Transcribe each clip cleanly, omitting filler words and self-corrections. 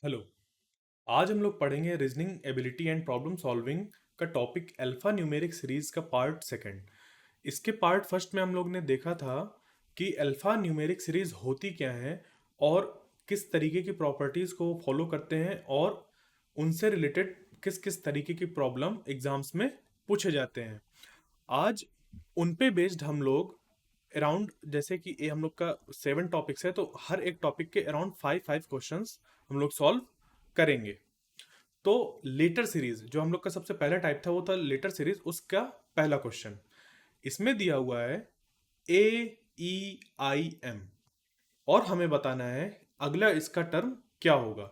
Hello. आज हम लोग पढ़ेंगे reasoning ability and problem solving का टॉपिक अल्फा न्यूमेरिक सीरीज का पार्ट सेकंड। इसके पार्ट फर्स्ट में हम लोग ने देखा था कि अल्फा न्यूमेरिक सीरीज होती क्या है और किस तरीके की प्रॉपर्टीज को फॉलो करते हैं और उनसे रिलेटेड किस किस तरीके की प्रॉब्लम एग्जाम्स में पूछे जाते हैं। आज उन पे बेस्ड हम लोग अराउंड, जैसे कि ये हम लोग का 7 टॉपिक्स है तो हर एक टॉपिक के अराउंड 5 क्वेश्चंस हम लोग सॉल्व करेंगे। तो लेटर सीरीज जो हम लोग का सबसे पहला टाइप था वो था लेटर सीरीज। उसका पहला क्वेश्चन इसमें दिया हुआ है ए ई आई एम और हमें बताना है अगला इसका टर्म क्या होगा।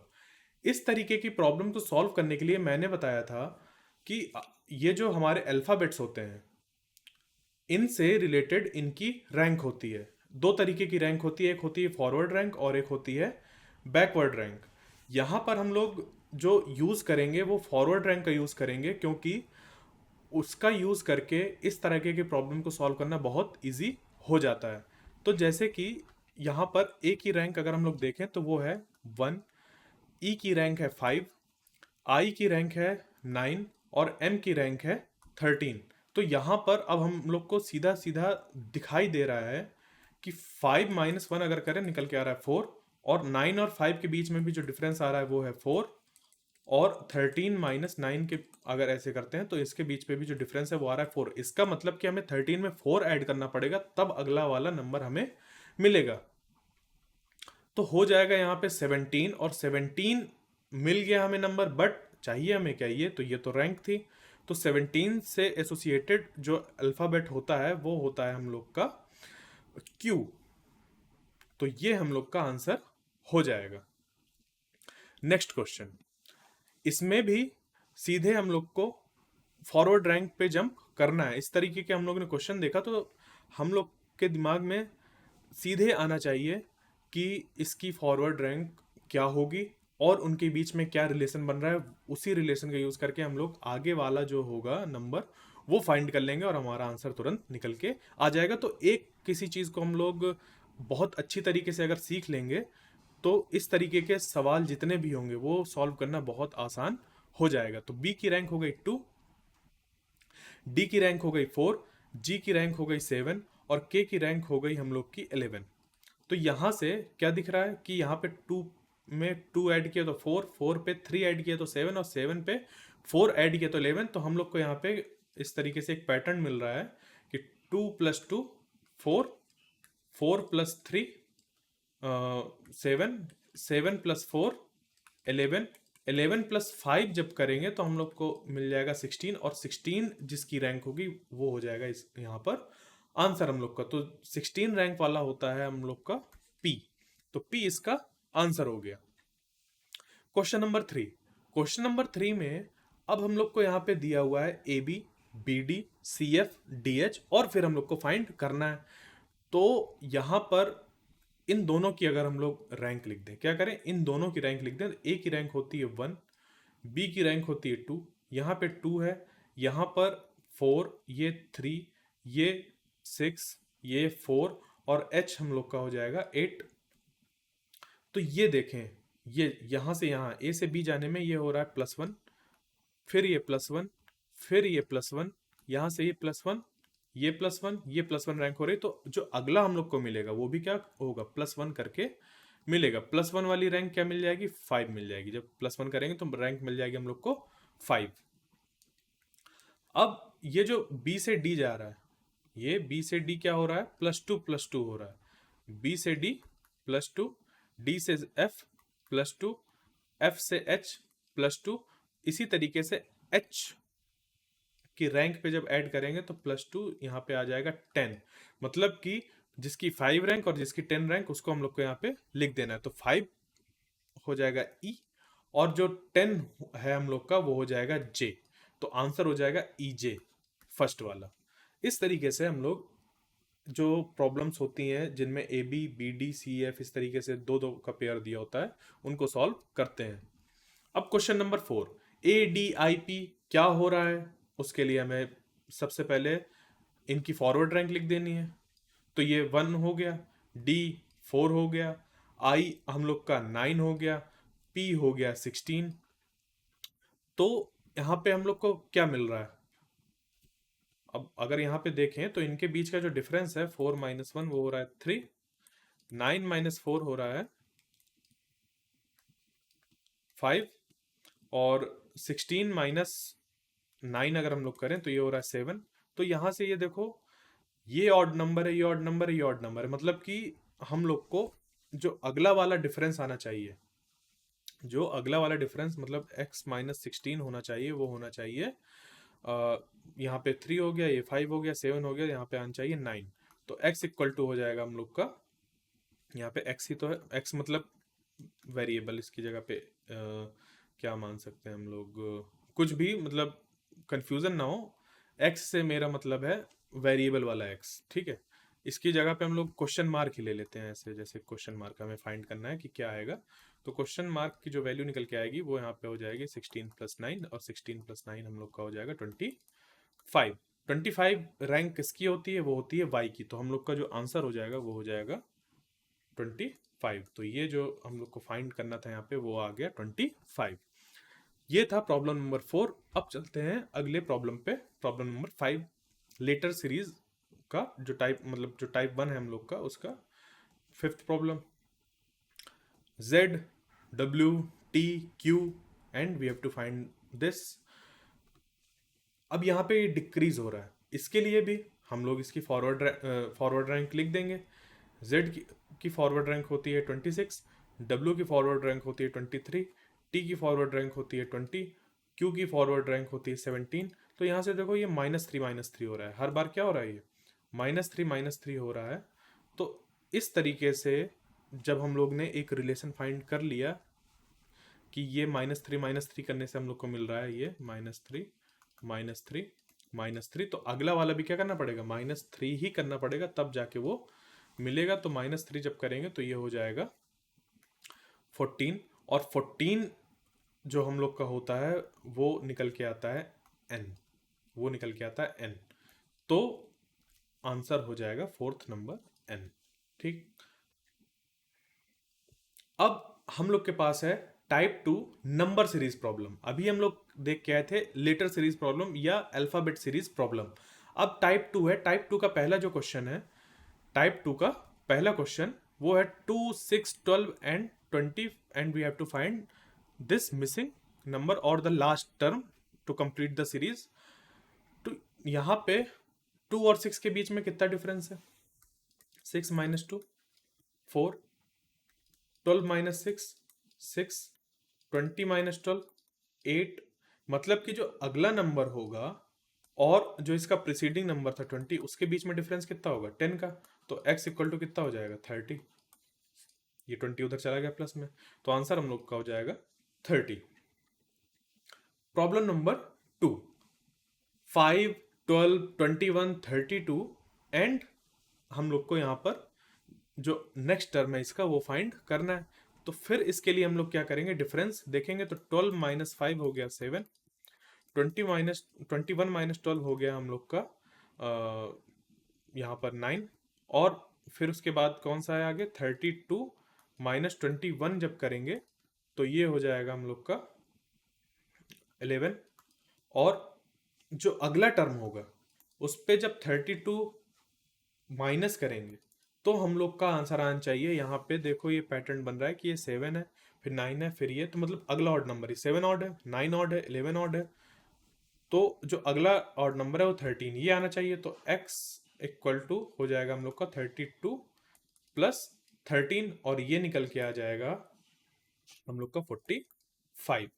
इस तरीके की प्रॉब्लम को सॉल्व करने के लिए मैंने बताया था कि ये जो हमारे अल्फाबेट्स होते हैं इनसे रिलेटेड इनकी रैंक होती है। दो तरीके की रैंक होती है, एक होती है फॉरवर्ड रैंक और एक होती है बैकवर्ड रैंक। यहाँ पर हम लोग जो यूज़ करेंगे वो फॉरवर्ड रैंक का यूज़ करेंगे क्योंकि उसका यूज़ करके इस तरह के प्रॉब्लम को सॉल्व करना बहुत इजी हो जाता है। तो जैसे कि यहाँ पर ए की रैंक अगर हम लोग देखें तो वो है 1, ई की रैंक है 5, आई की रैंक है 9 और एम की रैंक है 13। तो यहाँ पर अब हम लोग को सीधा सीधा दिखाई दे रहा है कि 5 - 1 अगर करें निकल के आ रहा है 4, और 9 और 5 के बीच में भी जो डिफरेंस आ रहा है वो है 4, और 13 - 9 के अगर ऐसे करते हैं तो इसके बीच पे भी जो डिफरेंस है वो आ रहा है 4। इसका मतलब कि हमें 13 में 4 ऐड करना पड़ेगा तब अगला वाला नंबर हमें मिलेगा। तो हो जाएगा यहाँ पे 17, और 17 मिल गया हमें नंबर, बट चाहिए हमें क्या, ये तो रैंक थी। तो 17 से एसोसिएटेड जो अल्फ़ाबेट होता है वो होता है हम लोग का क्यू। तो ये हम लोग का आंसर हो जाएगा। नेक्स्ट क्वेश्चन, इसमें भी सीधे हम लोग को फॉरवर्ड रैंक पे जंप करना है। इस तरीके के हम लोग ने क्वेश्चन देखा तो हम लोग के दिमाग में सीधे आना चाहिए कि इसकी फॉरवर्ड रैंक क्या होगी और उनके बीच में क्या रिलेशन बन रहा है। उसी रिलेशन का यूज़ करके हम लोग आगे वाला जो होगा नंबर वो फाइंड कर लेंगे और हमारा आंसर तुरंत निकल के आ जाएगा। तो एक किसी चीज़ को हम लोग बहुत अच्छी तरीके से अगर सीख लेंगे तो इस तरीके के सवाल जितने भी होंगे वो सॉल्व करना बहुत आसान हो जाएगा। तो बी की रैंक हो गई 2, डी की रैंक हो गई 4, जी की रैंक हो गई 7 और के की रैंक हो गई हम लोग की 11। तो यहाँ से क्या दिख रहा है कि यहाँ पे 2 में 2 ऐड किया तो 4, 4 पे 3 ऐड किया तो 7 और 7 पे 4 ऐड किया तो 11। तो हम लोग को यहाँ पे इस तरीके से एक पैटर्न मिल रहा है कि 2 + 2 4, 4 + 3 7, 7 + 4 11, 11 + 5 जब करेंगे तो हम लोग को मिल जाएगा 16, और 16 जिसकी रैंक होगी वो हो जाएगा इस यहाँ पर आंसर हम लोग का। तो 16 रैंक वाला होता है हम लोग का पी। तो पी इसका आंसर हो गया। क्वेश्चन नंबर 3 में अब हम लोग को यहाँ पे दिया हुआ है A B, B D, C F, D H और फिर हम लोग को फाइंड करना है। तो यहाँ पर इन दोनों की अगर हम लोग रैंक लिख दें, क्या करें, इन दोनों की रैंक लिख दें। ए की रैंक होती है 1, बी की रैंक होती है 2, यहाँ पे 2 है, यहाँ पर 4, ये 3, ये 6, ये 4 और एच हम लोग का हो जाएगा 8। तो ये देखें, ये यहाँ से यहाँ ए से बी जाने में ये हो रहा है +1, फिर ये +1, फिर ये +1, यहाँ से ये +1, ये +1, ये +1 रैंक हो रही। तो जो अगला हम लोग को मिलेगा वो भी क्या होगा, +1 करके मिलेगा। +1 वाली रैंक क्या मिल जाएगी, 5 मिल जाएगी। जब +1 करेंगे तो रैंक मिल जाएगी हम लोग को 5। अब ये जो बी से डी जा रहा है, ये बी से डी क्या हो रहा है, +2 + 2 हो रहा है। बी से डी +2, डी से एफ +2, एफ से एच +2। इसी तरीके से एच की रैंक पे जब ऐड करेंगे तो +2 यहाँ पे आ जाएगा 10। मतलब कि जिसकी 5 रैंक और जिसकी 10 रैंक उसको हम लोग को यहाँ पे लिख देना है। तो 5 हो जाएगा ई, और जो 10 है हम लोग का वो हो जाएगा जे। तो आंसर हो जाएगा ई जे, फर्स्ट वाला। इस तरीके से हम लोग जो प्रॉब्लम्स होती हैं जिनमें A B, B D, C F इस तरीके से दो दो का पेयर दिया होता है उनको सॉल्व करते हैं। अब question number 4, A D I P क्या हो रहा है, उसके लिए हमें सबसे पहले इनकी फॉरवर्ड रैंक लिख देनी है। तो ये 1 हो गया, डी 4 हो गया, आई हम लोग का 9 हो गया, p हो गया 16। तो यहाँ पे हम लोग को क्या मिल रहा है? अब अगर यहाँ पे देखें तो इनके बीच का जो डिफरेंस है 4 - 1 वो हो रहा है 3, 9 - 4 हो रहा है 5, और 16 - 9 अगर हम लोग करें तो ये हो रहा है 7। तो यहाँ से ये देखो, ये ऑड नंबर है, ये ऑड नंबर है, ये ऑड नंबर है, मतलब कि हम लोग को जो अगला वाला डिफरेंस आना चाहिए, जो अगला वाला डिफरेंस मतलब x - 16 होना चाहिए, वो होना चाहिए यहाँ पे 3 हो गया, ये 5 हो गया, 7 हो गया, यहाँ पे आना चाहिए 9। तो x इक्वल टू हो जाएगा हम लोग का, यहाँ पे x ही तो है, x मतलब वेरिएबल, इसकी जगह पे क्या मान सकते हैं हम लोग, कुछ भी, मतलब कंफ्यूजन ना हो, x से मेरा मतलब है वेरिएबल वाला x, ठीक है। इसकी जगह पे हम लोग क्वेश्चन मार्क ही ले लेते हैं, ऐसे जैसे क्वेश्चन मार्क हमें फाइंड करना है कि क्या आएगा। तो क्वेश्चन मार्क की जो वैल्यू निकल के आएगी वो यहाँ पे हो जाएगी 16 + 9, और 16 + 9 हम लोग का हो जाएगा 25। 25 रैंक किसकी होती है? वो होती है y की। तो हम लोग का जो आंसर हो जाएगा वो हो जाएगा 25। तो ये जो हम लोग को फाइंड करना था यहाँ पे वो आ गया 25। ये था प्रॉब्लम नंबर 4। अब चलते हैं अगले प्रॉब्लम पे, प्रॉब्लम नंबर 5, लेटर सीरीज का जो टाइप, मतलब जो टाइप 1 है हम लोग का, उसका fifth problem. Z, W, T, Q and we have to find this. अब यहाँ पे डिक्रीज हो रहा है, इसके लिए भी हम लोग इसकी फॉरवर्ड रैंक लिख देंगे। Z की फॉरवर्ड रैंक होती है 26, W की फॉरवर्ड रैंक होती है 23, T की फॉरवर्ड रैंक होती है 20, Q की फॉरवर्ड रैंक होती है 17। तो यहाँ से देखो ये -3 हो रहा है, हर बार क्या हो रहा है, ये -3 हो रहा है। तो इस तरीके से जब हम लोग ने एक रिलेशन फाइंड कर लिया कि ये -3 करने से हम लोग को मिल रहा है ये -3 -3 -3, तो अगला वाला भी क्या करना पड़ेगा, -3 ही करना पड़ेगा, तब जाके वो मिलेगा। तो -3 जब करेंगे तो ये हो जाएगा 14, और 14 जो हम लोग का होता है वो निकल के आता है n, वो निकल के आता है n। तो आंसर हो जाएगा फोर्थ नंबर n, ठीक। अब हम लोग के पास है टाइप 2 नंबर सीरीज प्रॉब्लम। अभी हम लोग देख के आए थे लेटर सीरीज प्रॉब्लम या अल्फाबेट सीरीज प्रॉब्लम। अब टाइप 2 है। टाइप 2 का पहला जो क्वेश्चन है, टाइप 2 का पहला क्वेश्चन वो है 2, 6, 12 and 20, and we have to find this missing number और the last term to complete the series. तो यहाँ पे 2 और 6 के बीच में कितना डिफरेंस है? 6 - 2 4, 12 - 6 6, 20 - 12 8। मतलब कि जो अगला नंबर होगा और जो इसका प्रीसीडिंग नंबर था 20, उसके बीच में डिफरेंस कितना होगा? 10 का। तो x इक्वल टू कितना हो जाएगा? 30। ये 20 उधर चला गया प्लस में, तो आंसर हम लोग का हो जाएगा 30। प्रॉब्लम नंबर 2, 5, 12, 21, 32 एंड हम लोग को यहाँ पर जो नेक्स्ट टर्म है इसका वो फाइंड करना है। तो फिर इसके लिए हम लोग क्या करेंगे, डिफरेंस देखेंगे। तो 12 - 5 हो गया 7, 21 - 12 हो गया हम लोग का यहाँ पर 9, और फिर उसके बाद कौन सा है आगे, 32 - 21 जब करेंगे तो ये हो जाएगा हम लोग का 11। और जो अगला टर्म होगा उस पे जब 32 माइनस करेंगे तो हम लोग का आंसर आना चाहिए। यहाँ पे देखो ये पैटर्न बन रहा है कि ये 7 है, फिर 9 है, फिर ये, तो मतलब अगला ऑड नंबर है, 7 ऑड है, 9 ऑड है, 11 ऑड है। तो जो अगला ऑड नंबर है वो 13, ये आना चाहिए। तो x इक्वल टू हो जाएगा हम लोग का 32 प्लस 13, और ये निकल के आ जाएगा हम लोग का 45,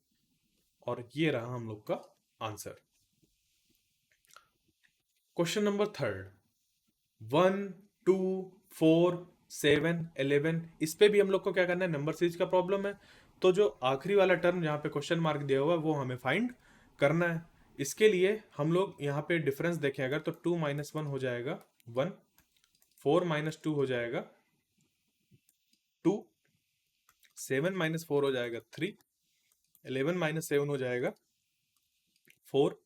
और ये रहा हम लोग का आंसर। क्वेश्चन नंबर थर्ड, 1, 2, 4, 7, 11, इस पे भी हम लोग को क्या करना है, नंबर सीरीज का प्रॉब्लम है। तो जो आखिरी वाला टर्म जहाँ पे क्वेश्चन मार्क दिया हुआ है वो हमें फाइंड करना है। इसके लिए हम लोग यहाँ पे डिफरेंस देखें अगर, तो 2 - 1 हो जाएगा 1, 4 - 2 हो जाएगा 2, 7 - 4 हो जाएगा 3, 11 - 7 हो जाएगा 4,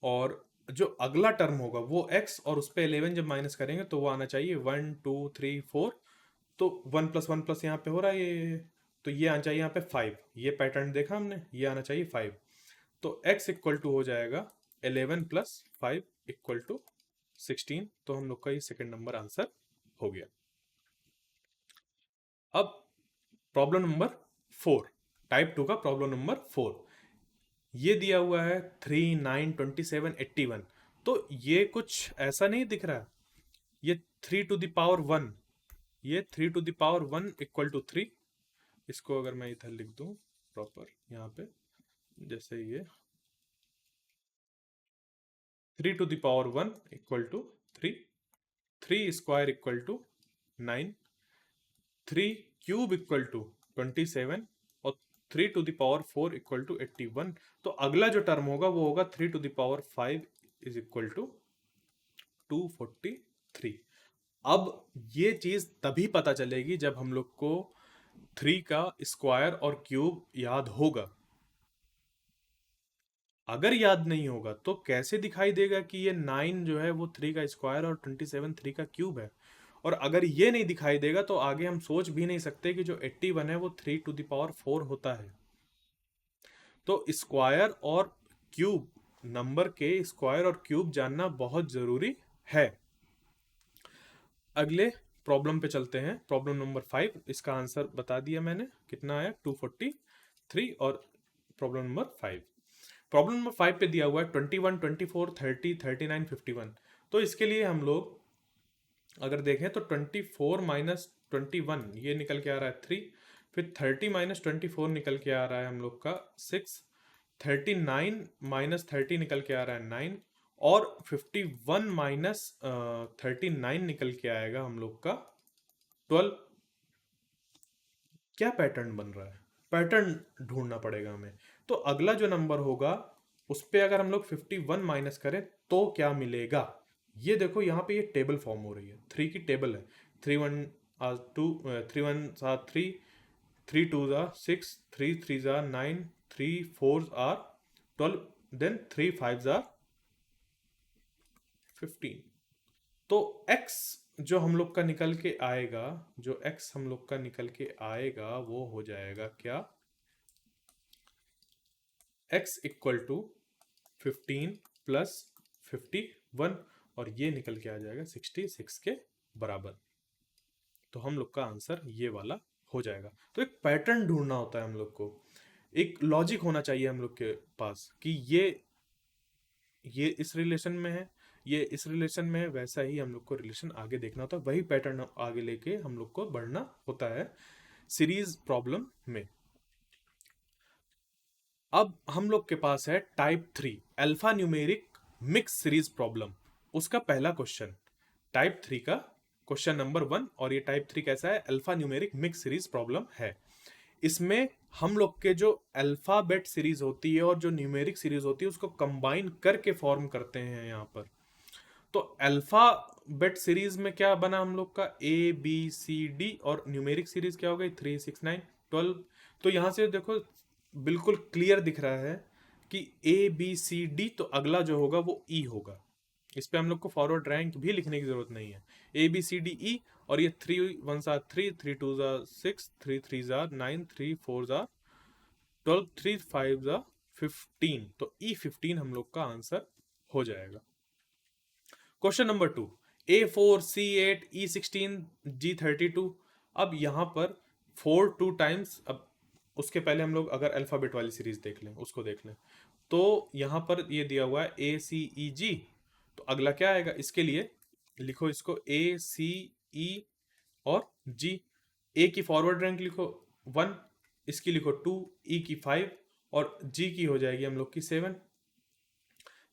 और जो अगला टर्म होगा वो x, और उस पर 11 जब माइनस करेंगे तो वो आना चाहिए 1, 2, 3, 4। तो 1 + 1 प्लस यहाँ पे हो रहा है ये तो ये आना चाहिए यहाँ पे 5, ये पैटर्न देखा हमने, ये आना चाहिए 5। तो x इक्वल टू हो जाएगा 11 प्लस 5 इक्वल टू 16। तो हम लोग का ये सेकंड नंबर आंसर हो गया। अब प्रॉब्लम नंबर 4, टाइप 2 का प्रॉब्लम नंबर 4। ये दिया हुआ है 3, 9, 27, 81। तो ये कुछ ऐसा नहीं दिख रहा है, ये 3 टू द पावर 1, ये 3 to the power 1 equal to 3। इसको अगर मैं इधर लिख दूं प्रॉपर यहाँ पे, जैसे ये 3 to the power 1 equal to 3, 3 square equal to 9, 3 cube equal to 27 और 3 to the power 4 equal to 81। तो अगला जो टर्म होगा वो होगा 3 to the power 5 is equal to 243। अब ये चीज तभी पता चलेगी जब हम लोग को 3 का स्क्वायर और क्यूब याद होगा। अगर याद नहीं होगा तो कैसे दिखाई देगा कि ये 9 जो है वो 3 का स्क्वायर और 27 3 का क्यूब है। और अगर ये नहीं दिखाई देगा तो आगे हम सोच भी नहीं सकते कि जो 81 है वो 3 टू द पावर 4 होता है। तो स्क्वायर और क्यूब, नंबर के स्क्वायर और क्यूब जानना बहुत जरूरी है। अगले प्रॉब्लम पे चलते हैं। प्रॉब्लम नंबर 5, इसका आंसर बता दिया मैंने, कितना आया 243। और प्रॉब्लम नंबर 5, प्रॉब्लम नंबर 5 पे दिया हुआ है 21, 24, 30, 39, 51। तो इसके लिए हम लोग अगर देखें तो 24 माइनस 21 ये निकल के आ रहा है 3, फिर 30 माइनस 24 निकल के आ रहा है हम लोग का 6, 39 माइनस 30 निकल के आ रहा है 9, और 51 माइनस 39 निकल के आएगा हम लोग का 12। क्या पैटर्न बन रहा है, पैटर्न ढूंढना पड़ेगा हमें। तो अगला जो नंबर होगा उस पे अगर हम लोग 51 माइनस करें तो क्या मिलेगा। ये देखो यहाँ पे ये टेबल फॉर्म हो रही है, 3 की टेबल है। 3 1 2, 3 1 3, 3 2 6, 3 3 9, 3 4 12, देन 3 5 15। तो x जो हम लोग का निकल के आएगा, जो x हम लोग का निकल के आएगा वो हो जाएगा क्या, x इक्वल टू 15 प्लस 51, और ये निकल के आ जाएगा 66 के बराबर। तो हम लोग का आंसर ये वाला हो जाएगा। तो एक पैटर्न ढूंढना होता है हम लोग को, एक लॉजिक होना चाहिए हम लोग के पास कि ये इस रिलेशन में है, ये इस रिलेशन में है, वैसा ही हम लोग को रिलेशन आगे देखना होता है, वही पैटर्न आगे लेके हम लोग को बढ़ना होता है सीरीज प्रॉब्लम में। अब हम लोग के पास है type 3 alpha numeric mix series problem, उसका पहला क्वेश्चन टाइप 3 का क्वेश्चन नंबर 1। और ये टाइप 3 कैसा है, alpha numeric mix series problem है। इसमें हम लोग के जो अल्फाबेट सीरीज होती है और जो न्यूमेरिक सीरीज होती है उसको कंबाइन करके फॉर्म करते हैं यहाँ पर। तो अल्फाबेट सीरीज में क्या बना हम लोग का, ए बी सी डी, और न्यूमेरिक सीरीज क्या हो गई 3 6 9 12। तो यहाँ से देखो बिल्कुल क्लियर दिख रहा है कि ए बी सी डी, तो अगला जो होगा वो ई होगा। इस पे हम लोग को फॉरवर्ड रैंक भी लिखने की जरूरत नहीं है, A B C D E. और ये 3 1 3, 3 2 6, 3 3 9, 3 4 12, 3 5 15। तो ई 15 हम लोग का आंसर हो जाएगा। Question number 2, A4, C8, E16, G32। अब यहाँ पर 4 2 टाइम्स, अब उसके पहले हम लोग अगर अल्फाबेट वाली सीरीज देख लें, उसको देख लें, तो यहाँ पर ये दिया हुआ है ACEG। तो अगला क्या आएगा, इसके लिए लिखो इसको ACE और G। ए की फॉरवर्ड रैंक लिखो 1, इसकी लिखो 2, ई की 5 और जी की हो जाएगी हम लोग की 7।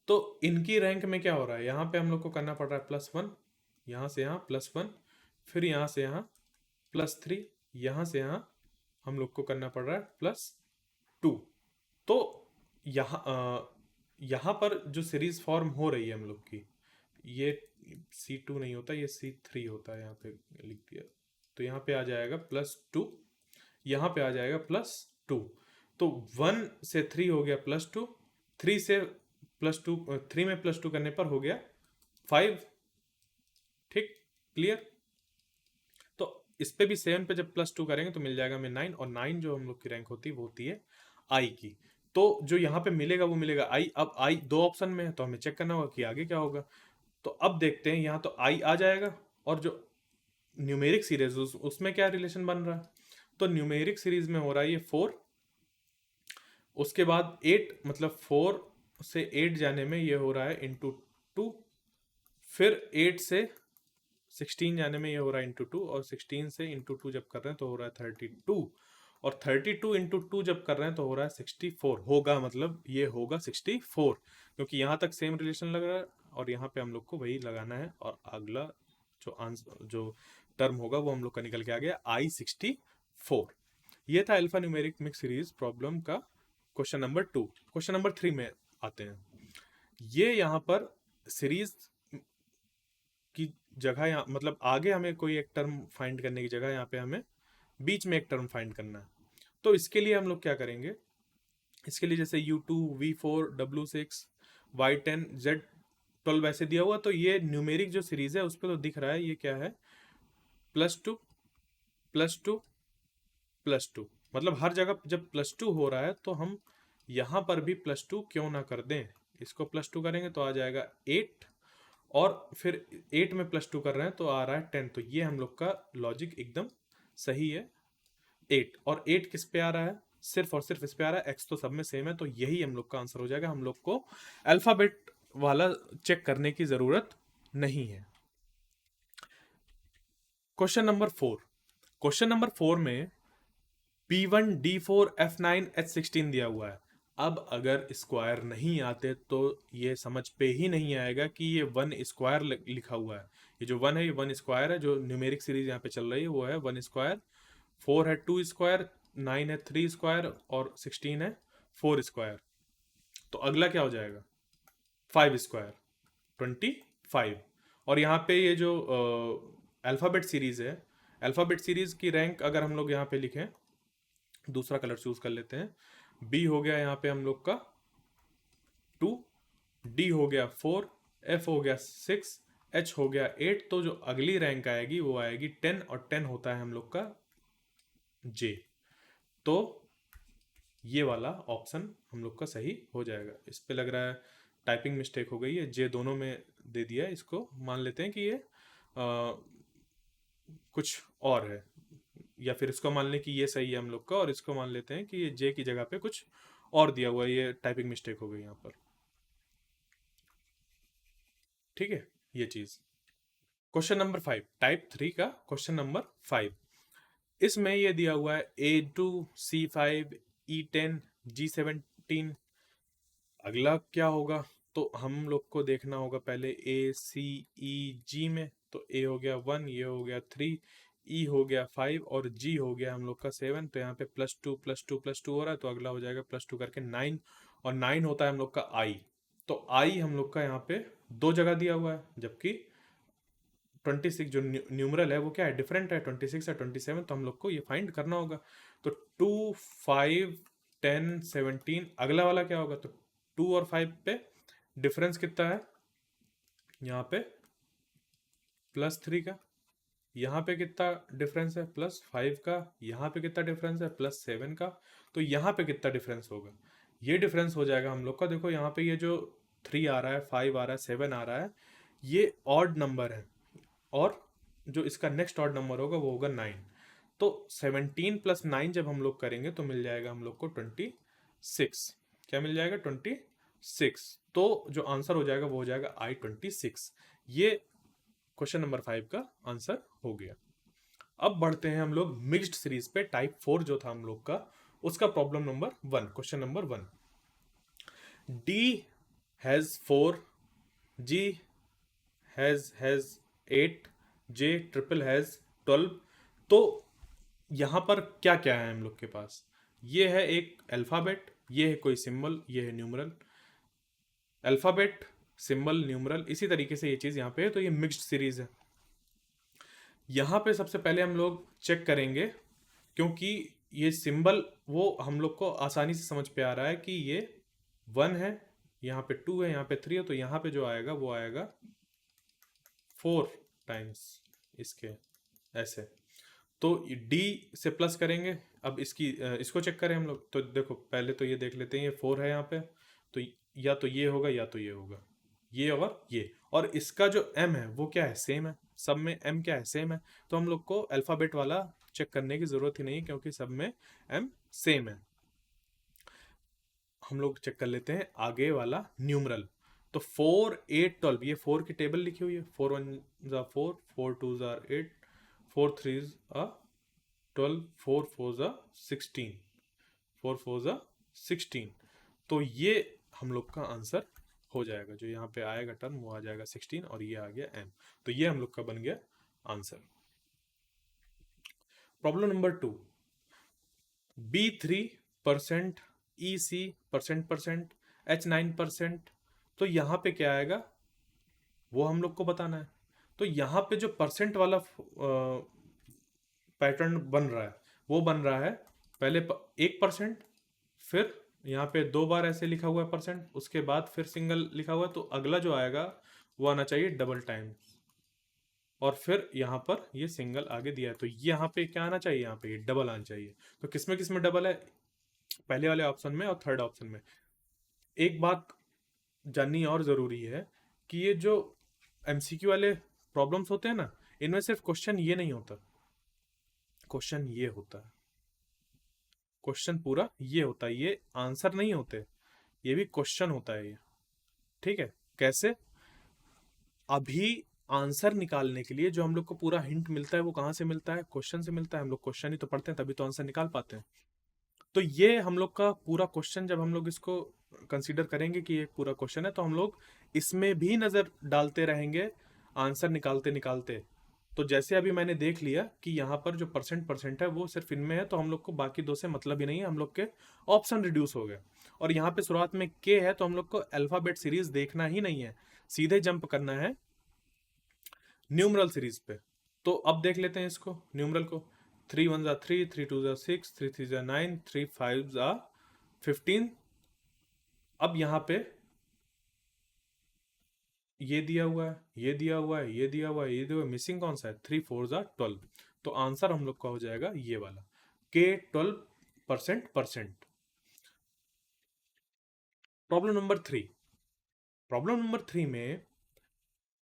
तो इनकी रैंक में क्या हो रहा है, यहाँ पे हम लोग को करना पड़ रहा है +1, यहाँ से यहाँ +1, फिर यहाँ से यहाँ +3, यहाँ से यहाँ हम लोग को करना पड़ रहा है +2। तो यहाँ पर जो सीरीज फॉर्म हो रही है हम लोग की, ये C2 नहीं होता, ये C3 होता है, यहाँ पे लिख दिया। तो यहाँ पे आ जाएगा +2, यहाँ पे आ जाएगा +2। तो 1 से 3 हो गया +2, 3 से +2, 3 में +2 करने पर हो गया 5। ठीक, क्लियर। तो इस पे भी 7 पे जब +2 करेंगे तो मिल जाएगा हमें 9, और 9 जो हम लोग की रैंक होती है वो होती है आई की। तो जो यहाँ पे मिलेगा वो मिलेगा आई। अब आई दो ऑप्शन में है तो हमें चेक करना होगा कि आगे क्या होगा। तो अब देखते हैं, यहाँ तो आई आ जाएगा, और जो न्यूमेरिक सीरीज उसमें क्या रिलेशन बन रहा है। तो न्यूमेरिक सीरीज में हो रहा है ये 4, उसके बाद 8, मतलब 4 से 8 जाने में ये हो रहा है ×2, फिर 8 से 16 जाने में ये हो रहा है ×2, और 16 से ×2 जब कर रहे हैं तो हो रहा है 32, और 32 × 2 जब कर रहे हैं तो हो रहा है 64 होगा, मतलब ये होगा 64, क्योंकि यहाँ तक सेम रिलेशन लग रहा है और यहाँ पे हम लोग को वही लगाना है, और अगला जो आंसर जो टर्म होगा वो हम लोग का निकल के आ गया I64। ये था alpha numeric mix series problem का क्वेश्चन नंबर 2। क्वेश्चन नंबर 3 में आते हैं। ये यहाँ पर सीरीज की जगह, यहाँ मतलब आगे हमें कोई एक टर्म फाइंड करने की जगह यहाँ पे हमें बीच में एक टर्म फाइंड करना है। तो इसके लिए हम लोग क्या करेंगे, इसके लिए जैसे U2, V4, W6, Y10, Z12 ऐसे दिया हुआ, तो ये न्यूमेरिक जो सीरीज है उस पर तो दिख रहा है ये क्या है, +2 +2 +2, मतलब हर जगह जब +2 हो रहा है तो हम यहाँ पर भी +2 क्यों ना कर दें। इसको +2 करेंगे तो आ जाएगा 8, और फिर 8 में +2 कर रहे हैं तो आ रहा है 10। तो ये हम लोग का लॉजिक एकदम सही है। 8 और 8 किस पे आ रहा है, सिर्फ और सिर्फ इस पे आ रहा है, एक्स तो सब में सेम है, तो यही हम लोग का आंसर हो जाएगा। हम लोग को अल्फाबेट वाला चेक करने की जरूरत नहीं है। Question number 4। क्वेश्चन नंबर 4 में P1, D4, F9, H16 दिया हुआ है। अब अगर स्क्वायर नहीं आते तो ये समझ पे ही नहीं आएगा कि ये 1 स्क्वायर लिखा हुआ है। ये जो 1 है ये 1 स्क्वायर है, जो न्यूमेरिक सीरीज यहाँ पे चल रही है वो है 1 स्क्वायर, 4 है 2 स्क्वायर, 9 है 3 स्क्वायर, और 16 है 4 स्क्वायर। तो अगला क्या हो जाएगा, 5 स्क्वायर, 25। और यहाँ पे ये जो अल्फ़ाबेट सीरीज है, अल्फ़ाबेट सीरीज की रैंक अगर हम लोग यहाँ पे लिखें, दूसरा कलर चूज कर लेते हैं। बी हो गया यहाँ पे हम लोग का 2, डी हो गया 4, एफ हो गया 6, एच हो गया 8। तो जो अगली रैंक आएगी वो आएगी 10, और 10 होता है हम लोग का जे। तो ये वाला ऑप्शन हम लोग का सही हो जाएगा। इस पे लग रहा है टाइपिंग मिस्टेक हो गई है, जे दोनों में दे दिया है। इसको मान लेते हैं कि ये कुछ और है, या फिर इसको मान लें कि ये सही है हम लोग का, और इसको मान लेते हैं कि ये जे की जगह पे कुछ और दिया हुआ है, ये टाइपिंग मिस्टेक हो गई यहाँ पर। ठीक है, ये चीज। क्वेश्चन नंबर 5, टाइप 3 का क्वेश्चन नंबर 5। इसमें ये दिया हुआ है A2, C5, E10, G17। अगला क्या होगा, तो हम लोग को देखना होगा पहले A, C, E, G में। तो A हो गया 1, ये हो गया 3, E हो गया 5, और G हो गया हम लोग का 7। तो यहाँ पे +2 +2 +2 हो रहा है, तो अगला हो जाएगा +2 करके 9, और 9 होता है हम लोग का I। तो I हम लोग का यहाँ पे दो जगह दिया हुआ है, जबकि 26 जो न्यूमरल है वो क्या है, डिफरेंट है, 26 है 27। तो हम लोग को ये फाइंड करना होगा। तो 2, 5, 10, 17, अगला वाला क्या होगा, तो 2 और 5 पे डिफरेंस कितना है, यहाँ पे +3 का, यहाँ पे कितना डिफरेंस है, +5 का, यहाँ पे कितना डिफरेंस है, +7 का। तो यहाँ पे कितना डिफरेंस होगा, ये डिफरेंस हो जाएगा हम लोग का। देखो यहाँ पे ये जो 3 आ रहा है, 5 आ रहा है, 7 आ रहा है, ये ऑड नंबर है, और जो इसका नेक्स्ट ऑड नंबर होगा वो होगा 9। तो 17 + 9 जब हम लोग करेंगे तो मिल जाएगा हम लोग को 26। क्या मिल जाएगा, 26। तो जो आंसर हो जाएगा वो हो जाएगा I26। ये क्वेश्चन नंबर 5 का आंसर हो गया। अब बढ़ते हैं हम लोग मिक्स्ड सीरीज पे, टाइप 4 जो था हम लोग का, उसका problem number 1, question number 1। D has 4, G has 8, J triple has 12। तो यहाँ पर क्या क्या है हम लोग के पास, ये है एक अल्फाबेट, ये है कोई सिंबल, ये है न्यूमरल। अल्फाबेट, सिंबल, न्यूमरल, इसी तरीके से ये चीज़ यहाँ पे है। तो ये मिक्स्ड सीरीज है। यहाँ पे सबसे पहले हम लोग चेक करेंगे, क्योंकि ये सिंबल वो हम लोग को आसानी से समझ पे आ रहा है कि ये 1 है, यहाँ पे 2 है, यहाँ पे 3 है। तो यहाँ पे जो आएगा वो आएगा 4 टाइम्स इसके, ऐसे। तो डी से प्लस करेंगे। अब इसको चेक करें हम लोग, तो देखो पहले तो ये देख लेते हैं, ये 4 है यहाँ पे, तो या तो ये होगा या तो ये होगा, ये और ये। और इसका जो एम है वो क्या है, सेम है, सब में एम क्या है, सेम है। तो हम लोग को अल्फ़ाबेट वाला चेक करने की ज़रूरत ही नहीं है, क्योंकि सब में एम सेम है। हम लोग चेक कर लेते हैं आगे वाला न्यूमरल। तो 4 8 12, ये 4 की टेबल लिखी हुई है, 4 1 ज़ा 4, 4 2 ज़ा 8, 4 3 ज़ा 12, 4 4 ज़ा 16, 4 4 ज़ा 16। तो ये हम लोग का आंसर हो जाएगा, जो यहाँ पे आएगा टर्म वो आ जाएगा 16, और ये आ गया एम। तो ये हम लोग का बन गया answer. Problem number 2, B3%, EC%%, H9%। तो यहाँ पे क्या आएगा वो हम लोग को बताना है। तो यहाँ पे जो परसेंट वाला पैटर्न बन रहा है वो बन रहा है, पहले 1%, फिर यहाँ पे 2 बार ऐसे लिखा हुआ है परसेंट, उसके बाद फिर सिंगल लिखा हुआ है, तो अगला जो आएगा वो आना चाहिए डबल टाइम, और फिर यहाँ पर ये सिंगल आगे दिया है, तो यहाँ पे क्या आना चाहिए, यहाँ पे ये डबल आना चाहिए। तो किस में डबल है, पहले वाले ऑप्शन में और थर्ड ऑप्शन में। एक बात जाननी और ज़रूरी है कि ये जो एमसीक्यू वाले प्रॉब्लम्स होते हैं ना, इनमें सिर्फ क्वेश्चन ये नहीं होता, क्वेश्चन ये होता है, क्वेश्चन पूरा ये होता है, ये आंसर नहीं होते, ये भी क्वेश्चन होता है ये। ठीक है, कैसे, अभी आंसर निकालने के लिए जो हम लोग को पूरा हिंट मिलता है वो कहाँ से मिलता है, क्वेश्चन से मिलता है। हम लोग क्वेश्चन ही तो पढ़ते हैं, तभी तो आंसर निकाल पाते हैं। तो ये हम लोग का पूरा क्वेश्चन, जब हम लोग इसको कंसीडर करेंगे कि ये पूरा क्वेश्चन है, तो हम लोग इसमें भी नज़र डालते रहेंगे आंसर निकालते निकालते। तो जैसे अभी मैंने देख लिया कि यहाँ पर जो परसेंट परसेंट है वो सिर्फ इनमें है, तो हम लोग को बाकी दो से मतलब ही नहीं है, हम लोग के ऑप्शन रिड्यूस हो गए। और यहाँ पे शुरुआत में के है, तो हम लोग को अल्फ़ाबेट सीरीज देखना ही नहीं है, सीधे जंप करना है न्यूमरल सीरीज पे। तो अब देख लेते हैं इसको, न्यूमरल को। 3 1 ज़ा 3, 3 2 ज़ा 6, 3 3 ज़ा 9, 3 5 ज़ा 15। अब यहाँ पे ये दिया हुआ है, ये दिया हुआ है, ये दिया हुआ है, ये दिया हुआ है, मिसिंग कौन सा है, 3 4 ज़ा 12। तो आंसर हम लोग का हो जाएगा ये वाला, के 12%। प्रॉब्लम नंबर 3, प्रॉब्लम नंबर 3 में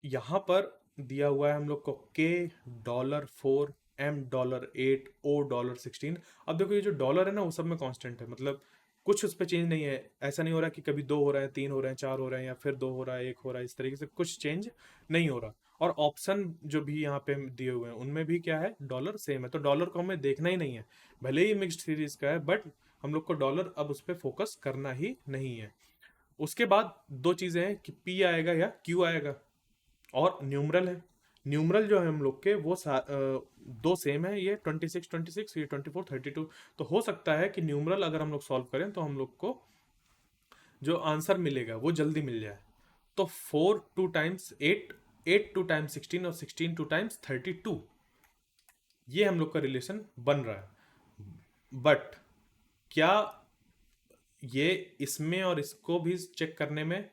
यहाँ पर दिया हुआ है हम लोग को के $4, एम $8, ओ $16। अब देखो ये जो डॉलर है ना वो सब में कांस्टेंट है, मतलब कुछ उस पर चेंज नहीं है। ऐसा नहीं हो रहा कि कभी 2 हो रहे हैं, 3 हो रहे हैं, 4 हो रहे हैं, या फिर 2 हो रहा है, 1 हो रहा है, इस तरीके से कुछ चेंज नहीं हो रहा। और ऑप्शन जो भी यहाँ पे दिए हुए हैं उनमें भी क्या है, डॉलर सेम है, तो डॉलर को हमें देखना ही नहीं है। भले ही मिक्स्ड सीरीज का है, बट हम लोग को डॉलर अब उस पर फोकस करना ही नहीं है। उसके बाद दो चीज़ें हैं कि पी आएगा या क्यू आएगा, और न्यूमरल है। न्यूमरल जो है हम लोग के वो दो सेम है, ये 26 ये 24 32। तो हो सकता है कि न्यूमरल अगर हम लोग सॉल्व करें तो हम लोग को जो आंसर मिलेगा वो जल्दी मिल जाए। तो 4 2 टाइम्स 8, 8 2 टाइम्स 16, और 16 2 टाइम्स 32, ये हम लोग का रिलेशन बन रहा है। बट क्या ये इसमें और इसको भी चेक करने में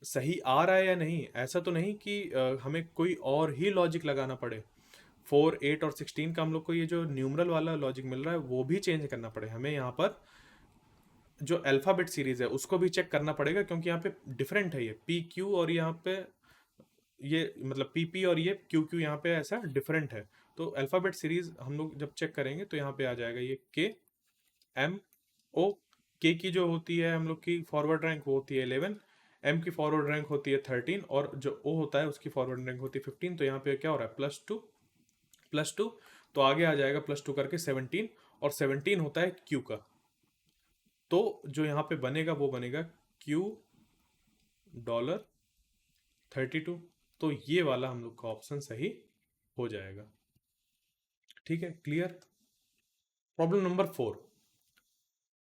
सही आ रहा है या नहीं, ऐसा तो नहीं कि हमें कोई और ही लॉजिक लगाना पड़े। 4 8 और 16 का हम लोग को ये जो न्यूमरल वाला लॉजिक मिल रहा है वो भी चेंज करना पड़े, हमें यहाँ पर जो अल्फ़ाबेट सीरीज है उसको भी चेक करना पड़ेगा, क्योंकि यहाँ पे डिफरेंट है, ये पी क्यू और यहाँ पे ये मतलब पी पी और ये क्यू क्यू यहाँ पे ऐसा डिफरेंट है। तो अल्फ़ाबेट सीरीज हम लोग जब चेक करेंगे तो यहाँ पे आ जाएगा ये के एम ओ। के की जो होती है हम लोग की फॉरवर्ड रैंक वो होती है 11, एम की फॉरवर्ड रैंक होती है 13, और जो ओ होता है उसकी फॉरवर्ड रैंक होती है 15। तो यहाँ पे क्या हो रहा है, +2, तो आगे आ जाएगा +2 करके 17, और 17 होता है क्यू का। तो जो यहाँ पे बनेगा वो बनेगा क्यू $32। तो ये वाला हम लोग का ऑप्शन सही हो जाएगा। ठीक है, क्लियर। प्रॉब्लम नंबर 4,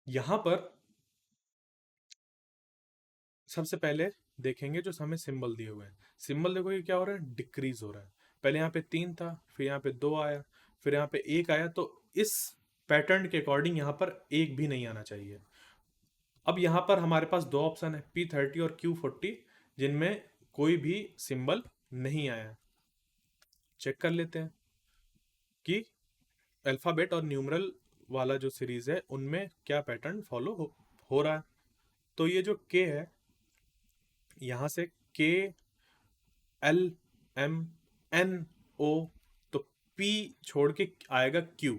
यहाँ पर सबसे पहले देखेंगे जो हमें सिंबल दिए हुए हैं। सिंबल देखो ये क्या हो रहा है, डिक्रीज हो रहा है। पहले यहाँ पे 3 था, फिर यहाँ पे 2 आया, फिर यहाँ पे 1 आया, तो इस पैटर्न के अकॉर्डिंग यहाँ पर एक भी नहीं आना चाहिए। अब यहाँ पर हमारे पास दो ऑप्शन है, P30 और Q40, जिनमें कोई भी सिंबल नहीं आया। चेक कर लेते हैं कि अल्फ़ाबेट और न्यूमरल वाला जो सीरीज है उनमें क्या पैटर्न फॉलो हो रहा है। तो ये जो के है, यहाँ से के, एल, एम, एन, ओ, तो पी छोड़ के आएगा क्यू।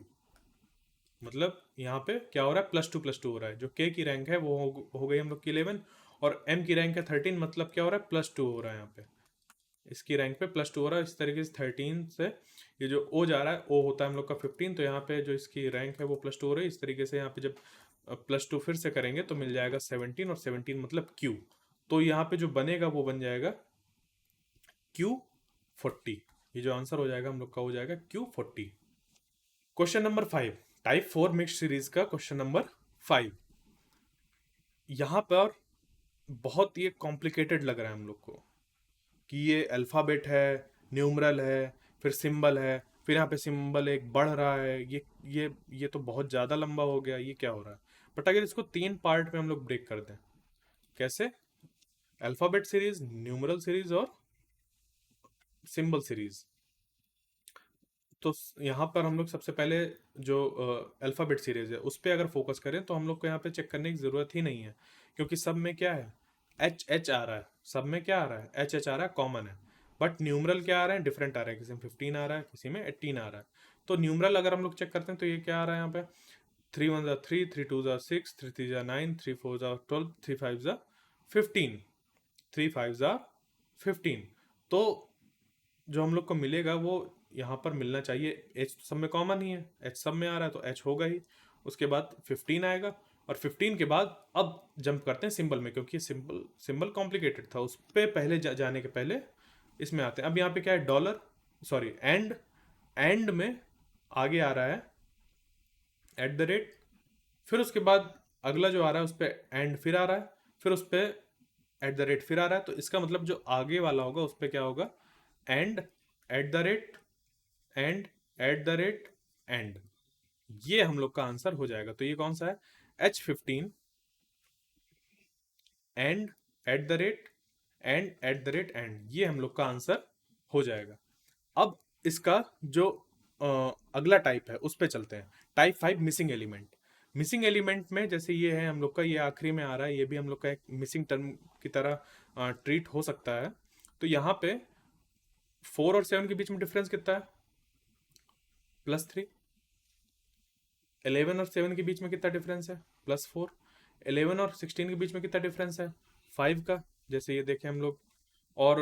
मतलब यहाँ पे क्या हो रहा है, +2 +2 हो रहा है। जो के की रैंक है वो हो गई हम लोग की 11, और एम की रैंक है 13, मतलब क्या हो रहा है, +2 हो रहा है यहाँ पे। इसकी रैंक पे +2 हो रहा है। इस तरीके से 13 से ये जो ओ जा रहा है, ओ होता है हम लोग का 15, तो यहाँ पे जो इसकी रैंक है वो +2 हो रही है। इस तरीके से यहाँ पे जब +2 फिर से करेंगे तो मिल जाएगा 17, और 17 मतलब क्यू। तो यहाँ पे जो बनेगा वो बन जाएगा Q40। ये जो आंसर हो जाएगा हम लोग का हो जाएगा Q40। Question number 5, type 4 mix series का क्वेश्चन नंबर 5। यहाँ पर बहुत ये कॉम्प्लिकेटेड लग रहा है हम लोग को कि ये अल्फ़ाबेट है, न्यूमरल है, फिर सिंबल है, फिर यहाँ पे सिंबल एक बढ़ रहा है। ये तो बहुत ज़्यादा लंबा हो गया, ये क्या हो रहा है। बट अगर इसको 3 पार्ट में हम लोग ब्रेक कर दें, कैसे, अल्फ़ाबेट सीरीज, न्यूमरल सीरीज और सिंबल सीरीज। तो यहाँ पर हम लोग सबसे पहले जो अल्फ़ाबेट सीरीज है उस पर अगर फोकस करें तो हम लोग को यहाँ पे चेक करने की ज़रूरत ही नहीं है, क्योंकि सब में क्या है, एच एच आ रहा है। सब में क्या आ रहा है, एच एच आ रहा है, कॉमन है। बट न्यूमरल क्या आ रहा है, डिफरेंट आ रहा है। किसी में 15 आ रहा है, किसी में 18 आ रहा है। तो न्यूमरल अगर हम लोग चेक करते हैं तो ये क्या आ रहा है यहाँ पे, 3 1 3, 3 2 6, 3 3 9, 3 4 12, 3 5 15, 3 5 15। तो जो हम लोग को मिलेगा वो यहाँ पर मिलना चाहिए। एच सब में कॉमन ही है, एच सब में आ रहा है तो एच होगा ही। उसके बाद 15 आएगा, और 15 के बाद अब जंप करते हैं सिंबल में, क्योंकि सिंबल सिंबल कॉम्प्लिकेटेड था। उस पे पहले जाने के पहले इसमें आते हैं। अब यहाँ पे क्या है, डॉलर, सॉरी एंड। एंड में आगे आ रहा है @ फिर उसके बाद अगला जो आ रहा है उस पर एंड फिर आ रहा है, फिर उस पर @ फिर आ रहा है। तो इसका मतलब जो आगे वाला होगा उस पर क्या होगा, एंड, @ एंड, एंड। ये हम लोग का आंसर हो जाएगा। तो ये कौन सा है, H15 एंड, @ एंड, एंड। ये हम लोग का आंसर हो जाएगा। अब इसका जो अगला टाइप है उस पे चलते हैं। Type 5 missing element. Missing element में जैसे ये है हम लोग का, ये आखिरी में आ रहा है, ये भी हम लोग का एक मिसिंग टर्म की तरह ट्रीट हो सकता है। तो यहाँ पे 4 और 7 के बीच में डिफरेंस कितना है, +3। 11 और 7 के बीच में कितना डिफरेंस है, +4। 11 और 16 के बीच में कितना डिफरेंस है, 5 का। जैसे ये देखें हम लोग, और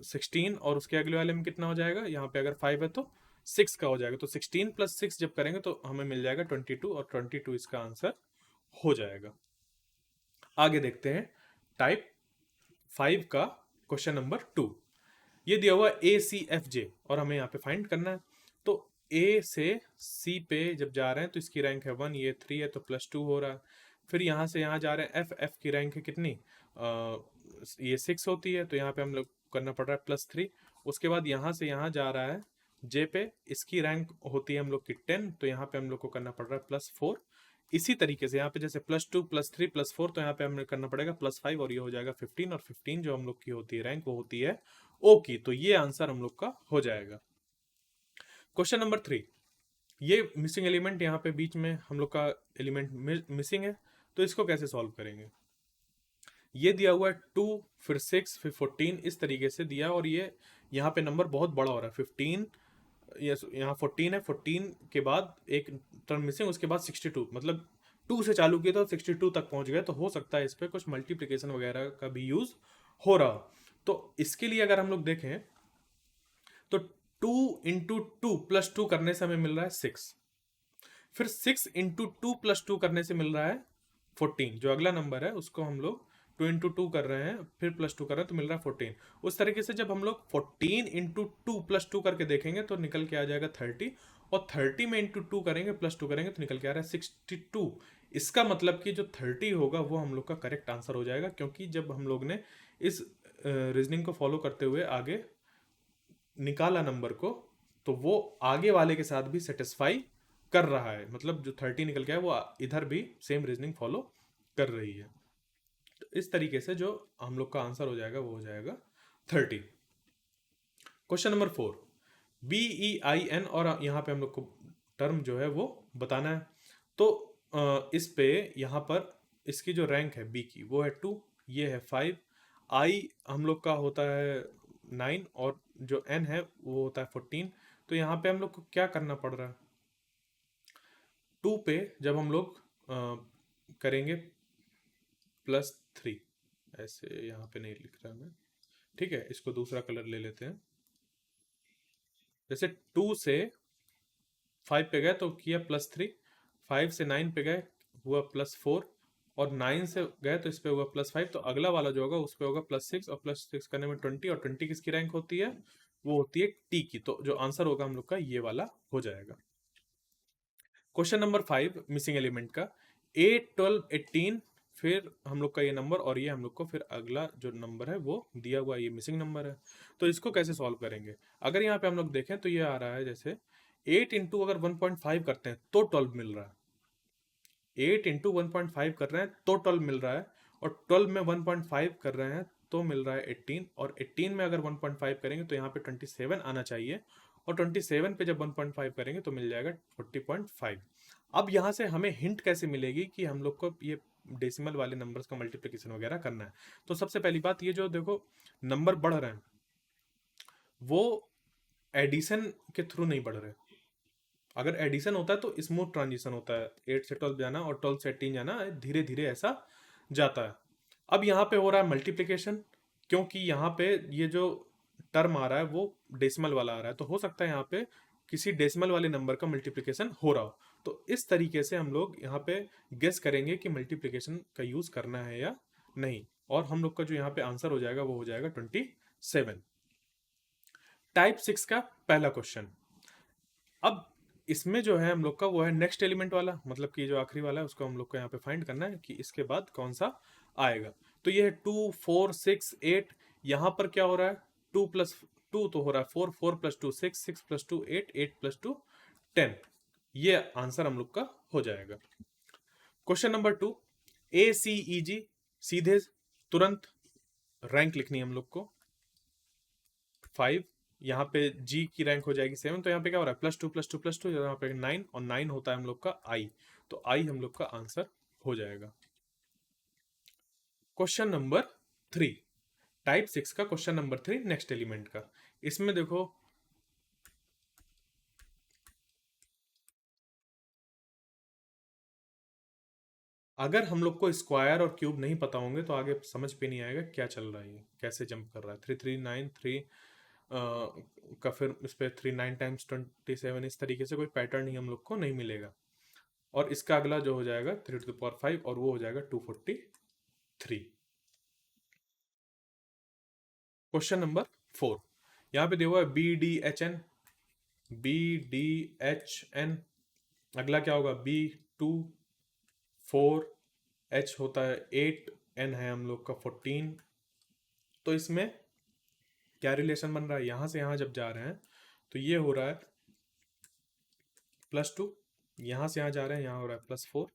16 और उसके अगले वाले में कितना हो जाएगा, यहाँ पे अगर 5 है तो 6 का हो जाएगा। तो 16 + 6 जब करेंगे तो हमें मिल जाएगा 22, और 22 इसका आंसर हो जाएगा। आगे देखते हैं टाइप 5 का क्वेश्चन नंबर 2। ये दिया हुआ ACFJ और हमें यहाँ पे फाइंड करना है। तो A से C पे जब जा रहे हैं तो इसकी रैंक है 1, ये 3 है तो +2 हो रहा है। फिर यहाँ से यहाँ जा रहे हैं, F की रैंक है कितनी, ये 6 होती है, तो यहाँ पे हम लोग करना पड़ रहा है +3। उसके बाद यहाँ से यहाँ जा रहा है J पे, इसकी रैंक होती है हम लोग की 10, तो यहाँ पे हम लोग को करना पड़ रहा है +4। इसी तरीके से यहाँ पे जैसे +2 +3 +4, तो यहाँ पे हमें करना पड़ेगा +5, और ये हो जाएगा 15, और 15 जो हम लोग की होती है रैंक वो होती है ओ की। तो ये आंसर हम लोग का हो जाएगा। क्वेश्चन नंबर 3, ये मिसिंग एलिमेंट यहाँ पे बीच में हम लोग का एलिमेंट मिसिंग है, तो इसको कैसे सॉल्व करेंगे। ये दिया हुआ है 2, फिर 6, फिर 14, इस तरीके से दिया, और ये यहाँ पे नंबर बहुत बड़ा हो रहा है 15, यस यहाँ 14 है, 14 के बाद एक टर्म मिसिंग, उसके बाद 62, मतलब 2 से चालू किया तो 62 तक पहुंच गए। तो हो सकता है इस पर कुछ मल्टीप्लिकेशन वगैरह का भी यूज हो रहा। तो इसके लिए अगर हम लोग देखें तो 2 × 2 + 2 करने से हमें मिल रहा है 6। फिर 6 × 2 + 2 करने से मिल रहा है 14। जो अगला नंबर है उसको हम लोग 2 × 2 कर रहे हैं, फिर +2 कर रहे हैं, तो मिल रहा है 14। उस तरीके से जब हम लोग 14 × 2 + 2 करके देखेंगे तो निकल के आ जाएगा 30, और 30 में ×2 करेंगे +2 करेंगे तो निकल के आ रहा है 62। इसका मतलब कि जो 30 होगा वो हम लोग का करेक्ट आंसर हो जाएगा, क्योंकि जब हम लोग ने इस रीजनिंग को फॉलो करते हुए आगे निकाला नंबर को, तो वो आगे वाले के साथ भी सेटिस्फाई कर रहा है। मतलब जो 30 निकल गया है वो इधर भी सेम रीजनिंग फॉलो कर रही है। तो इस तरीके से जो हम लोग का आंसर हो जाएगा वो हो जाएगा 30। क्वेश्चन नंबर 4, BEIN, और यहाँ पे हम लोग को टर्म जो है वो बताना है। तो इस पे यहाँ पर इसकी जो रैंक है बी की वो है 2, ये है 5, आई हम लोग का होता है 9 और जो एन है वो होता है 14। तो यहाँ पे हम लोग को क्या करना पड़ रहा है, 2 पे जब हम लोग करेंगे +3, ऐसे यहाँ पे नहीं लिख रहा मैं, ठीक है, इसको दूसरा कलर ले लेते हैं। जैसे 2 से 5 पे गए तो किया +3, 5 से 9 पे गए हुआ +4, और 9 से गए तो इस पे हुआ +5। तो अगला वाला जो होगा उस पे होगा +6, और +6 करने में 20, और 20 किसकी रैंक होती है, वो होती है टी की। तो जो आंसर होगा हम लोग का ये वाला हो जाएगा। क्वेश्चन नंबर 5 मिसिंग एलिमेंट का, 8, 12, 18, फिर हम लोग का ये नंबर, और ये हम लोग को फिर अगला जो नंबर है वो दिया हुआ ये मिसिंग नंबर है। तो इसको कैसे सॉल्व करेंगे, अगर यहाँ पे हम लोग देखें तो ये आ रहा है जैसे 8 इंटू अगर 1.5 करते हैं तो 12 मिल रहा है, 8 इंटू 1.5 कर रहे हैं तो 12 मिल रहा है, और 12 में 1.5 कर रहे हैं तो मिल रहा है 18, और 18 में अगर 1.5 करेंगे तो यहाँ पे 27 आना चाहिए, और 27 पे जब 1.5 करेंगे तो मिल जाएगा 40.5। अब यहाँ से हमें हिंट कैसे मिलेगी कि हम लोग को ये डेसिमल वाले नंबर्स का मल्टीप्लिकेशन वगैरह करना है। तो सबसे पहली बात, ये जो देखो नंबर बढ़ रहे हैं वो एडिशन के थ्रू नहीं बढ़ रहे। अगर एडिशन होता है तो स्मूथ ट्रांजिशन होता है, 8 से 12 जाना और 12 से 18 जाना, धीरे धीरे ऐसा जाता है। अब यहाँ पे हो रहा है मल्टीप्लिकेशन, क्योंकि यहाँ पे ये जो टर्म आ रहा है वो डेसिमल वाला आ रहा है, तो हो सकता है यहाँ पे किसी डेसिमल वाले नंबर का मल्टीप्लिकेशन हो रहा हो। तो इस तरीके से हम लोग यहाँ पे गेस करेंगे कि मल्टीप्लिकेशन का यूज करना है या नहीं, और हम लोग का जो यहाँ पे आंसर हो जाएगा वो हो जाएगा 27। टाइप 6 का पहला क्वेश्चन। अब इसमें जो है हम लोग का वो है नेक्स्ट एलिमेंट वाला, मतलब कि जो आखिरी वाला है उसको हम लोग को यहाँ पे फाइंड करना है कि इसके बाद कौन सा आएगा। तो ये है 2, 4, 6, 8। यहाँ पर क्या हो रहा है, 2 तो हो रहा है 4, 4 + 2 6, 6 + 2 8, 8 + 2 10। ये आंसर हम लोग का हो जाएगा। क्वेश्चन नंबर 2, ACEG, सीधे तुरंत रैंक लिखनी है हम लोग को 5, यहाँ पे जी की रैंक हो जाएगी 7। तो यहाँ पे क्या हो रहा है, +2 +2 +2, यहाँ पे 9, और 9 होता है हम लोग का आई, तो आई हम लोग का आंसर हो जाएगा। क्वेश्चन नंबर 3, टाइप 6 का क्वेश्चन नंबर 3 नेक्स्ट एलिमेंट का। इसमें देखो अगर हम लोग को स्क्वायर और क्यूब नहीं पता होंगे तो आगे समझ पे नहीं आएगा क्या चल रहा है, ये कैसे जंप कर रहा है। 3 3 9 3 का फिर इस पे 3 9 टाइम्स 27, इस तरीके से कोई पैटर्न ही हम लोग को नहीं मिलेगा। और इसका अगला जो हो जाएगा 3⁵ और वो हो जाएगा 243। क्वेश्चन नंबर 4, यहाँ पे देखो BDHN, BDHN, अगला क्या होगा B2 4, H होता है 8, N है हम लोग का 14। तो इसमें क्या रिलेशन बन रहा है, यहां से यहां जब जा रहे हैं तो ये हो रहा है +2, यहां से यहां जा रहे हैं यहाँ हो रहा है +4,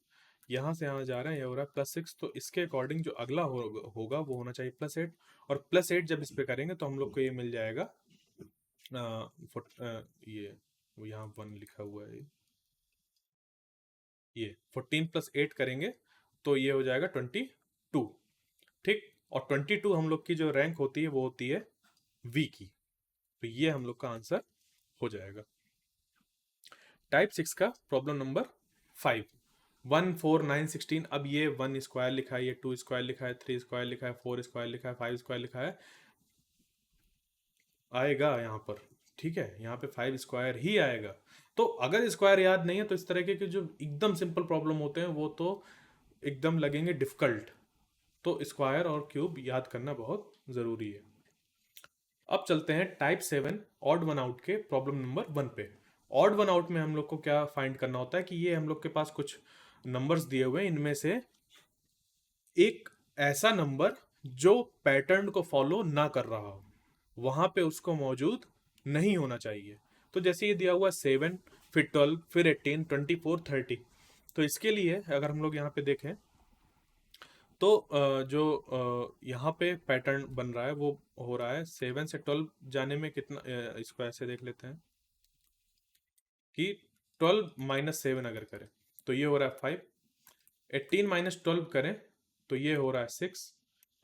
यहाँ से यहाँ जा रहे हैं ये हो रहा है +6। तो इसके अकॉर्डिंग जो अगला होगा वो होना चाहिए +8, और +8 जब इस पे करेंगे तो हम लोग को ये मिल जाएगा ये वो यहाँ 1 लिखा हुआ है, ये 14 + 8 करेंगे तो ये हो जाएगा 22, ठीक। और 22 हम लोग की जो रैंक होती है वो होती है वी की, तो ये हम लोग का आंसर हो जाएगा। टाइप 6 का प्रॉब्लम नंबर 5, 1 4 9 16। अब ये 1 स्क्वायर लिखा है, ये 2 स्क्वायर लिखा है, 3 स्क्वायर लिखा है, 4 स्क्वायर लिखा है, 5 स्क्वायर लिखा है, आएगा यहाँ पर, ठीक है, यहाँ पे 5 स्क्वायर ही आएगा। तो अगर स्क्वायर याद नहीं है तो इस तरह के जो एकदम सिंपल प्रॉब्लम होते हैं वो तो एकदम लगेंगे डिफिकल्ट, तो स्क्वायर और क्यूब याद करना बहुत ज़रूरी है। अब चलते हैं टाइप 7 ऑड वन आउट के प्रॉब्लम नंबर 1 पे। ऑड वन आउट में हम लोग को क्या फाइंड करना होता है कि ये हम लोग के पास कुछ नंबर्स दिए हुए हैं, इनमें से एक ऐसा नंबर जो पैटर्न को फॉलो ना कर रहा हो, वहां पे उसको मौजूद नहीं होना चाहिए। तो जैसे ये दिया हुआ 7, फिर 12, फिर 18, 24, 30। तो इसके लिए अगर हम लोग यहाँ पे देखें तो जो यहाँ पे पैटर्न बन रहा है वो हो रहा है 7 से 12 जाने में कितना, इसको ऐसे देख लेते हैं कि 12 माइनस 7 अगर करें तो ये हो रहा है 5, 18 माइनस 12 करें तो ये हो रहा है 6,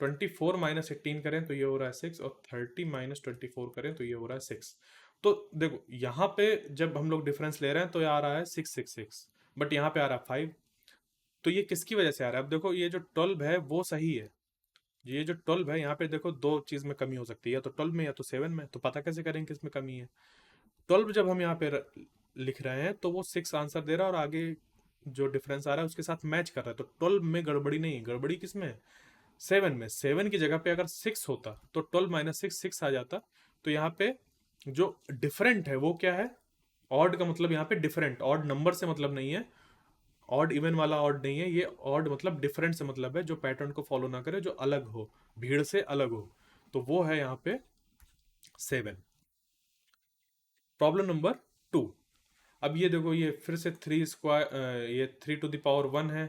24 माइनस 18 करें तो ये हो रहा है 6, और 30 माइनस 24 करें तो ये हो रहा है 6। तो देखो यहाँ पे जब हम लोग डिफरेंस ले रहे हैं तो ये आ रहा है 666, बट यहाँ पे आ रहा है 5। तो ये किसकी वजह से आ रहा है? अब देखो ये जो 12 है वो सही है, ये जो 12 है यहाँ पे देखो दो चीज में कमी हो सकती है, या तो 12 में या तो 7 में। तो पता कैसे करेंगे किस में कमी है? 12 जब हम यहाँ पे लिख रहे हैं तो वो 6 आंसर दे रहा है और आगे जो डिफरेंस आ रहा है उसके साथ मैच कर रहा है, तो 12 में गड़बड़ी नहीं है। गड़बड़ी किस में है? 7 में। 7 की जगह पे अगर 6 होता तो 12 माइनस 6 6 आ जाता। तो यहाँ पे जो डिफरेंट है वो क्या है? ऑड का मतलब यहाँ पे डिफरेंट, ऑड नंबर से मतलब नहीं है, ऑड इवन वाला ऑड नहीं है ये। ऑड मतलब डिफरेंट से मतलब है, जो पैटर्न को फॉलो ना करे, जो अलग हो, भीड़ से अलग हो। तो वो है यहाँ पे 7। Problem number 2। अब ये देखो ये फिर से 3 स्क्वायर, ये 3 टू द पावर 1 है,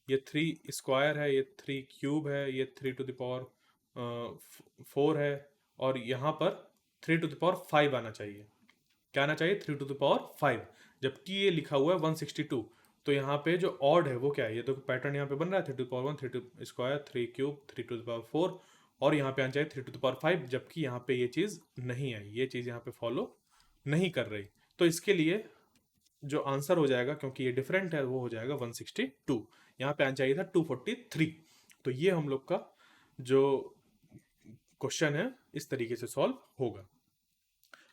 ये 3 स्क्वायर है, ये 3 क्यूब है, ये 3 टू द पावर 4 है, और यहाँ पर 3 टू द पावर 5 आना चाहिए। क्या आना चाहिए? 3 टू द पावर 5, जबकि ये लिखा हुआ है 162। तो यहाँ पे जो ऑड है वो क्या है? ये तो पैटर्न यहाँ पे बन रहा है 3 to the power 1, 3 to square, 3 cube, 3 to the power 4, और यहाँ पे आना चाहिए 3 टू द पावर 5, जबकि यहाँ पे ये चीज़ नहीं है, ये चीज़ यहाँ पे फॉलो नहीं कर रही। तो इसके लिए जो आंसर हो जाएगा, क्योंकि ये डिफरेंट है, वो हो जाएगा 162। यहाँ पे आना चाहिए था 243। तो ये हम लोग का जो क्वेश्चन है इस तरीके से सॉल्व होगा।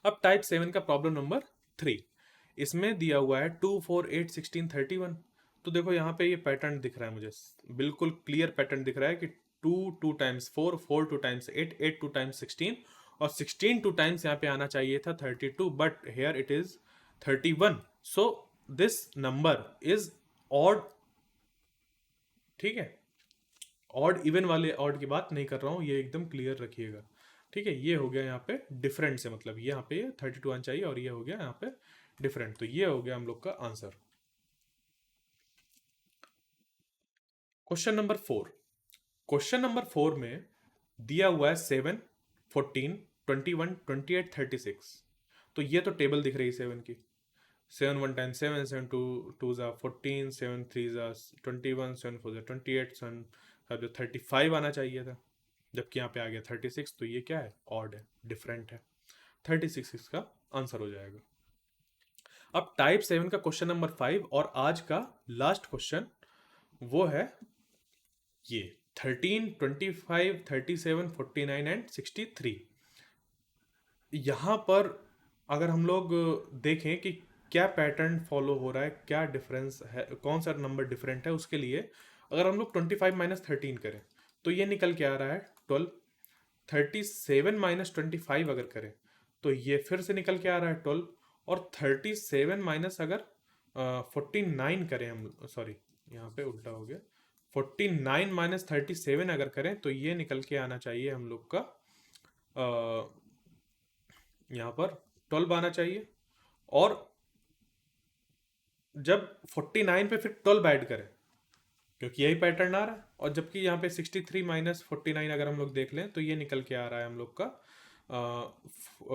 अब टाइप 7 का प्रॉब्लम नंबर 3। इसमें दिया हुआ है 2, 4, 8, 16, 31। तो देखो यहाँ पे ये पैटर्न दिख रहा है मुझे, बिल्कुल क्लियर पैटर्न दिख रहा है कि 2 2 टाइम्स 4, 4 2 टाइम्स 8, 8 2 टाइम्स 16, और 16 2 टाइम्स यहाँ पे आना चाहिए था 32, but here it is 31। So this number is odd. ठीक है, ऑड इवन वाले ऑड की बात नहीं कर रहा हूँ, ये एकदम क्लियर रखिएगा। ठीक है, ये हो गया यहाँ पे डिफरेंट से मतलब, यहाँ पे 32 आना चाहिए, और ये हो गया यहाँ पे डिफरेंट। तो ये हो गया हम लोग का answer. Question number 4। Question number 4 में दिया हुआ है 7, 14, 21, 28, 36। तो ये तो टेबल दिख रही है 7 की। 7 1 टाइम 7, 7 2 2 जा 14, 7 3 जा 21, 7 4 जा 28, 7 जो 35 आना चाहिए था, जबकि यहाँ पे आ गया 36। तो ये क्या है? ऑड है, डिफरेंट है। 36 इसका आंसर हो जाएगा। अब टाइप 7 का क्वेश्चन नंबर 5 और आज का लास्ट क्वेश्चन वो है ये 13, 25, 37, 49 एंड 63। यहाँ पर अगर हम लोग देखें कि क्या पैटर्न फॉलो हो रहा है, क्या डिफरेंस है, कौन सा नंबर डिफरेंट है, उसके लिए अगर हम लोग 25 माइनस 13 करें तो ये निकल के आ रहा है 12। 37 माइनस 25 अगर करें तो ये फिर से निकल के आ रहा है 12। और 37 माइनस अगर 49 करें हम, सॉरी यहाँ पे उल्टा हो गया, 49 माइनस 37 अगर करें तो ये निकल के आना चाहिए हम लोग का यहाँ पर 12 आना चाहिए। और जब 49 पे फिर 12 ऐड करें, क्योंकि यही पैटर्न आ रहा है, और जबकि यहाँ पे 63 माइनस 49 अगर हम लोग देख लें तो ये निकल के आ रहा है हम लोग का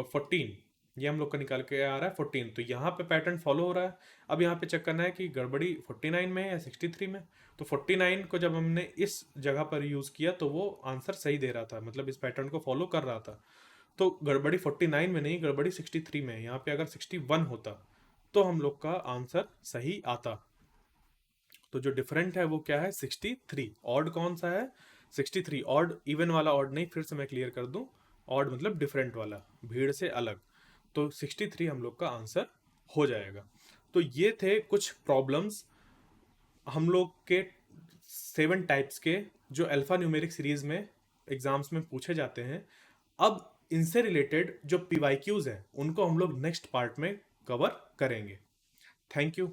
14। ये हम लोग का निकल के आ रहा है 14। तो यहाँ पे पैटर्न फॉलो हो रहा है। अब यहाँ पे चेक करना है कि गड़बड़ी 49 में है या 63 में। तो 49 को जब हमने इस जगह पर यूज़ किया तो वो आंसर सही दे रहा था, मतलब इस पैटर्न को फॉलो कर रहा था। तो गड़बड़ी 49 में नहीं, गड़बड़ी 63 में है। यहाँ पे अगर 61 होता तो हम लोग का आंसर सही आता। तो जो डिफरेंट है वो क्या है? 63। ऑड कौन सा है? 63। ऑड इवन वाला ऑड नहीं, फिर से मैं क्लियर कर दूं, ऑड मतलब डिफरेंट वाला, भीड़ से अलग। तो 63 हम लोग का आंसर हो जाएगा। तो ये थे कुछ प्रॉब्लम्स हम लोग के 7 टाइप्स के, जो अल्फा न्यूमेरिक सीरीज में एग्जाम्स में पूछे जाते हैं। अब इनसे रिलेटेड जो पीवाईक्यूज हैं उनको हम लोग नेक्स्ट पार्ट में कवर करेंगे। Thank you.